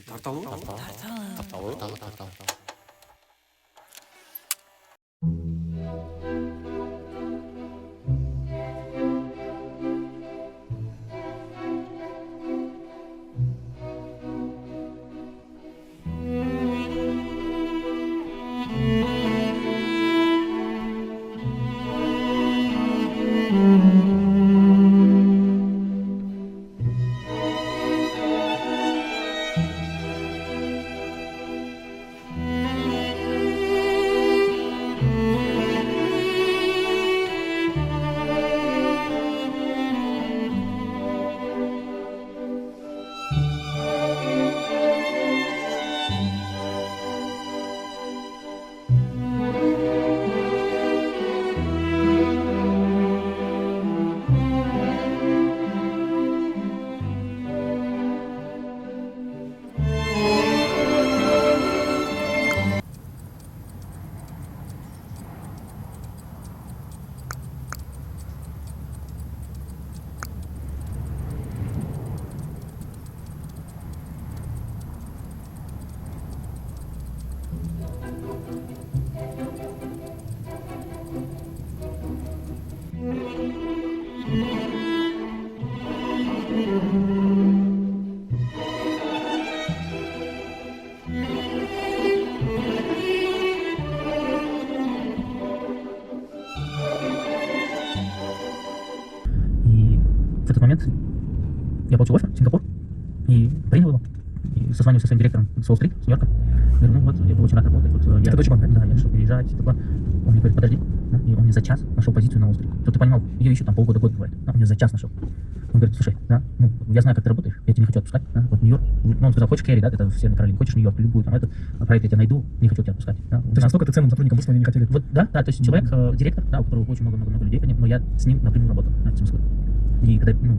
тарталуу тарталуу. И в этот момент я получил оффер в Сингапур и принял его. И созвонился со своим директором с Уолл-стрит, с Нью-Йорка. Говорю, ну вот, я был очень рад работать. Вот, это Deutsche Bank, да? Да, я решил переезжать. Такое. Он мне говорит, подожди. Да? И он мне за час нашел позицию на Уолл-стрит. Чтобы ты понимал, ее ищут там полгода-год бывает. Да? Он мне за час нашел. Он говорит, слушай, да, ну, я знаю, как ты работаешь, я тебя не хочу отпускать, да? Вот Нью-Йорк, ну, он сказал, хочешь Керри, да, это в Северной Каролине, хочешь Нью-Йорк, любую там, это, проект я тебя найду, не хочу тебя отпускать. Да? То есть настолько ты ценным сотрудником был, что они не хотели? Вот, да, то есть человек, директор, да, у которого очень много людей, но я с ним напрямую работал, да, в смысле. И когда, ну,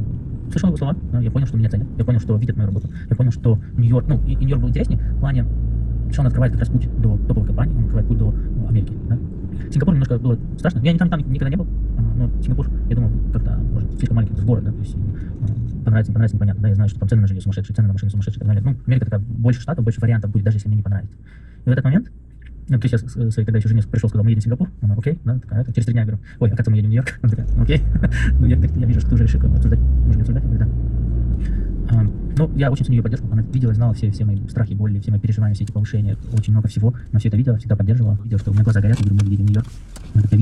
слышал его слова, да, я понял, что меня ценят, я понял, что видят мою работу, я понял, что Нью-Йорк, ну, и Нью-Йорк был интереснее в плане, что он открывает как раз путь до топовой компании, он открывает путь до Америки, да. Сингапур немножко было страшно, я там никогда не был, но Сингапур, я думал, как-то, может, слишком маленький город, да, то есть понравится, непонятно, да, я знаю, что там цены на жилье сумасшедшие, цены на машины сумасшедшие и так далее. Ну, Америка такая, больше штатов, больше вариантов будет, даже если мне не понравится. И в этот момент, ну, то есть я своей, когда еще жене пришел, сказал, мы едем в Сингапур, она, окей, да, такая, через 3 дня я говорю, ой, а как мы едем в Нью-Йорк? Она такая, окей, ну, я вижу, что ты уже решил обсуждать, можем обсуждать, я говорю, да. Ну, я очень ценю ее поддержку, она видела, знала все мои страхи, боли, все мои переживания, все эти повышения, очень много всего, она все это видела, всегда поддерживала, видела, что у меня глаза горят, я говорю, мы едем в Нью-Йорк, она такая,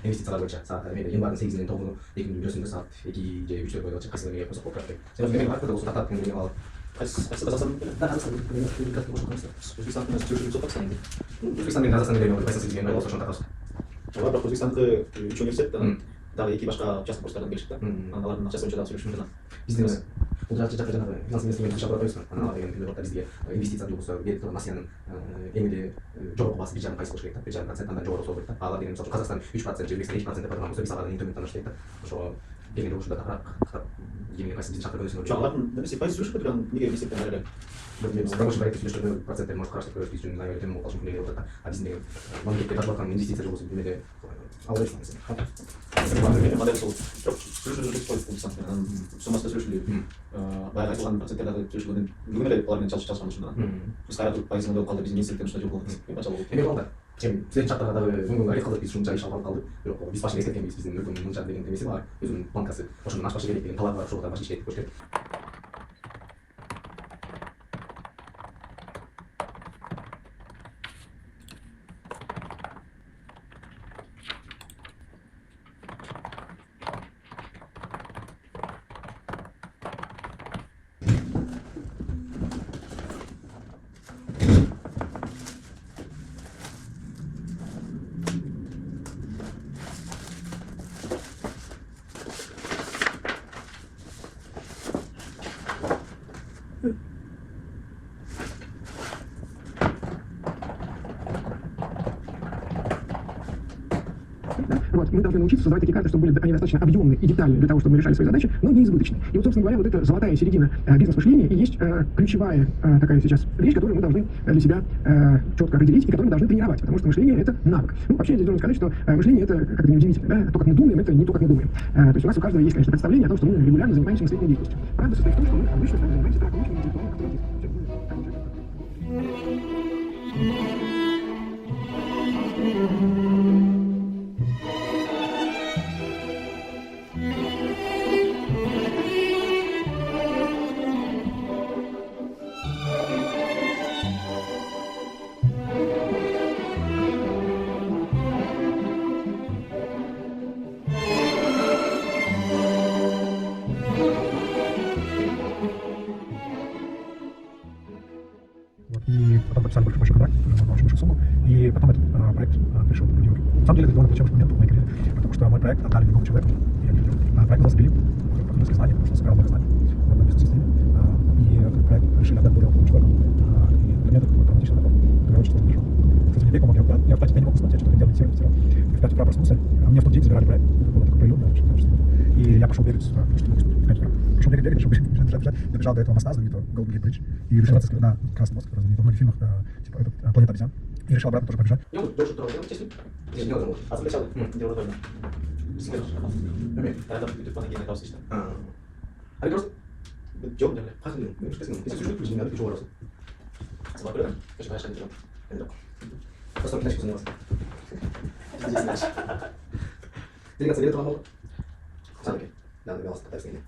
инвестициялар боюнча саат январьдын 8-ден 9-уна 2024 саат 2-же 3-төр бойдо кайсылыгы косоп болуп турат. Сен өзүң эмне аркылуу сатат күнгө алып. Кайсы Казакстан Өзбекстан менен Казакстан менен кайсы сизге болсо ошону татабыз. Алар бирок Өзбекстандагы үч университет дагы 2 башка частный курстардан келишет да. Алардын акчасы боюнча дагы сүйлөшүп жатат. Биздин бул жакка жанагы финанс министрлигинин чакырып коебузбу. Анан деген бирок бизге инвестиция жолусу берип турган Асиянын эң эле жогорку баасы 1,5% болуш керек да. 1,5% андан жогору болсо болот да. Алар деген мисалы Казакстан 3%, Өзбекстан 2% пайдаланып болсо, биз алардан эң төмөн таныш дейт да. Ошо келгенде ушунда тапырак эмне кайсы бизди чакырып көрсөң. Алардын немесе пайыз сүйлөшүп турган неге инвестициялар эле. Промоушен проекти сүйлөшкөндө проценттер может караштырып көрөбүз, биз үчүн наиболее төмөн болуп калышы мүмкүн деп атат. А биздин деген мамлекетке тартып аткан инвестиция жолусу немеде албайбыз. Модель сол сүйлөшүп суммасы сүйлөшүлүп баягы айтылган проценттер дагы сүйлөшүлгөн бүгүн эле алар менен чалышкан ушунда. Биз кайра туруп пайызын болуп калды, биздин институттен ушундай жок болду. Эмне болду? Эме болду? Сен чактарга дагы бүгүн арет кылдык, биз ушунча иш алып калдык. Бирок биз башында эскерткенбиз, биздин мүлкүн мынча деген эмеси бар, өзүнүн банкасы ошондон ашпашы керек деген талап бар, ошого баш иштетип көрсөтөт. мы должны научиться создавать такие карты, чтобы были они достаточно объемны и детальны для того, чтобы мы решали свои задачи, но не избыточны. И вот, собственно говоря, вот эта золотая середина бизнес-мышления и есть ключевая такая сейчас вещь, которую мы должны для себя четко определить и которую мы должны тренировать, потому что мышление — это навык. Ну, вообще, здесь должен сказать, что мышление — это как-то неудивительно, да? То, как мы думаем, это не то, как мы думаем. То есть у нас у каждого есть, конечно, представление о том, что мы регулярно занимаемся мыслительной деятельностью. Правда состоит в том, что мы обычно с вами занимаемся только научным интеллектуальным Вот, и потом подписали большой контракт на очень большую сумму, и потом этот проект пришел в Нью-Йорк. На самом деле это довольно ключевой момент в моей карьере, потому что мой проект отдали другому человеку, и я не делал. Проект назывался Билип, который знания, потому что собирал много знаний в одном бизнес-системе, и этот проект решили отдать более опытному человеку, и для меня это такой травматичный набор, который очень сложно пережил. Кстати, мне помог, я в 5 не мог уснуть, я что-то хотел медитировать, и в 5 утра проснулся, а мне в тот день забирали проект, это было такое приемное, очень качественно. И я пошел бегать, потому что не мог уснуть в 5 утра. Пошел бегать, чтобы бежать, добежал до этого моста, знаменитого Golden Gate Bridge, и решил отыскать на Красный мост, который во многих фильмах, типа «Планета обезьян», и решил обратно тоже побежать. Дольше трогать, если не делал. А сначала дело только. Тогда будет по ноге на каусичном. А просто Идем, делали. если чуть-чуть не надо пишу раз. Смотрю, почему я не делал. Просто начал заниматься. Делегация билета вам Санки. Да, набирался, так сказать.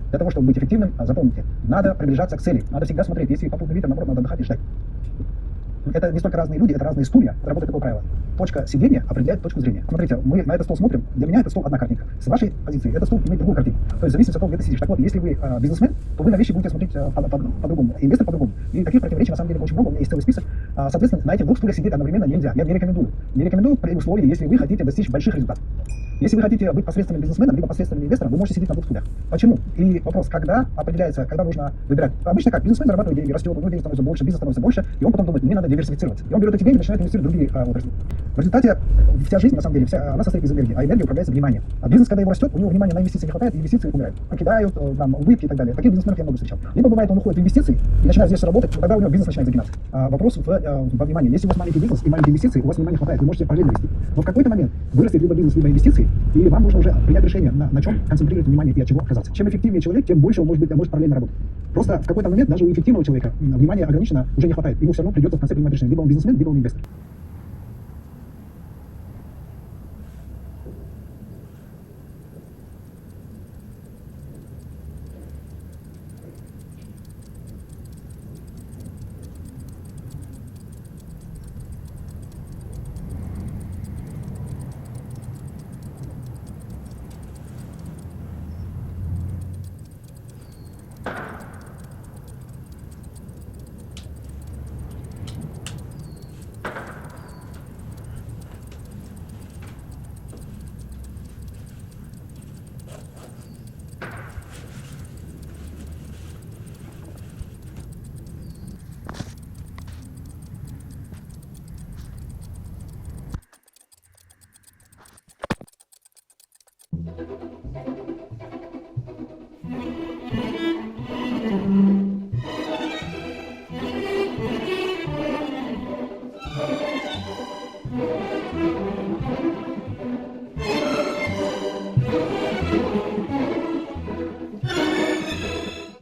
Для того, чтобы быть эффективным, запомните, надо приближаться к цели, надо всегда смотреть. Если попутный ветер, наоборот, надо отдыхать и ждать. Это не столько разные люди, это разные стулья. Это работает такое правило. Точка сидения определяет точку зрения. Смотрите, мы на этот стол смотрим, для меня это стол одна картинка. С вашей позиции этот стол имеет другую картинку. То есть в зависимости от того, где ты сидишь. Так вот, если вы бизнесмен, то вы на вещи будете смотреть по-другому. Инвестор по-другому. И таких противоречий на самом деле очень много. У меня есть целый список. Соответственно, на этих двух стульях сидеть одновременно нельзя. Я не рекомендую. Не рекомендую при условии, если вы хотите достичь больших результатов. Если вы хотите быть посредственным бизнесменом, либо посредственным инвестором, вы можете сидеть на двух стульях. Почему? И вопрос, когда определяется, когда нужно выбирать. Обычно как? Бизнесмен зарабатывает деньги, растет, у него денег становится больше, бизнес становится больше, и он потом думает, мне надо диверсифицироваться. И он берет эти деньги и начинает инвестировать в другие отрасли. В результате вся жизнь, на самом деле, она состоит из энергии, а энергия управляется вниманием. А бизнес, когда его растет, у него внимания на инвестиции не хватает, и инвестиции умирают. Покидают, там, убытки и так далее. Таких бизнесменов я много встречал. Либо бывает, он уходит в инвестиции и начинает здесь работать, тогда у него бизнес начинает загинаться. Вопрос во внимании. Если у вас маленький бизнес и маленькие инвестиции, у вас внимания хватает, вы можете параллельно вести. Но в какой-то момент вырастет либо бизнес, либо инвестиции, и вам нужно уже принять решение, на чем концентрировать внимание и от чего отказаться. Чем эффективнее человек, тем больше он может параллельно работать. Просто в какой-то момент даже у эффективного человека внимания ограничено, уже не хватает. Ему все равно придется в конце принимать решение. Либо он бизнесмен, либо он инвестор. Thank you.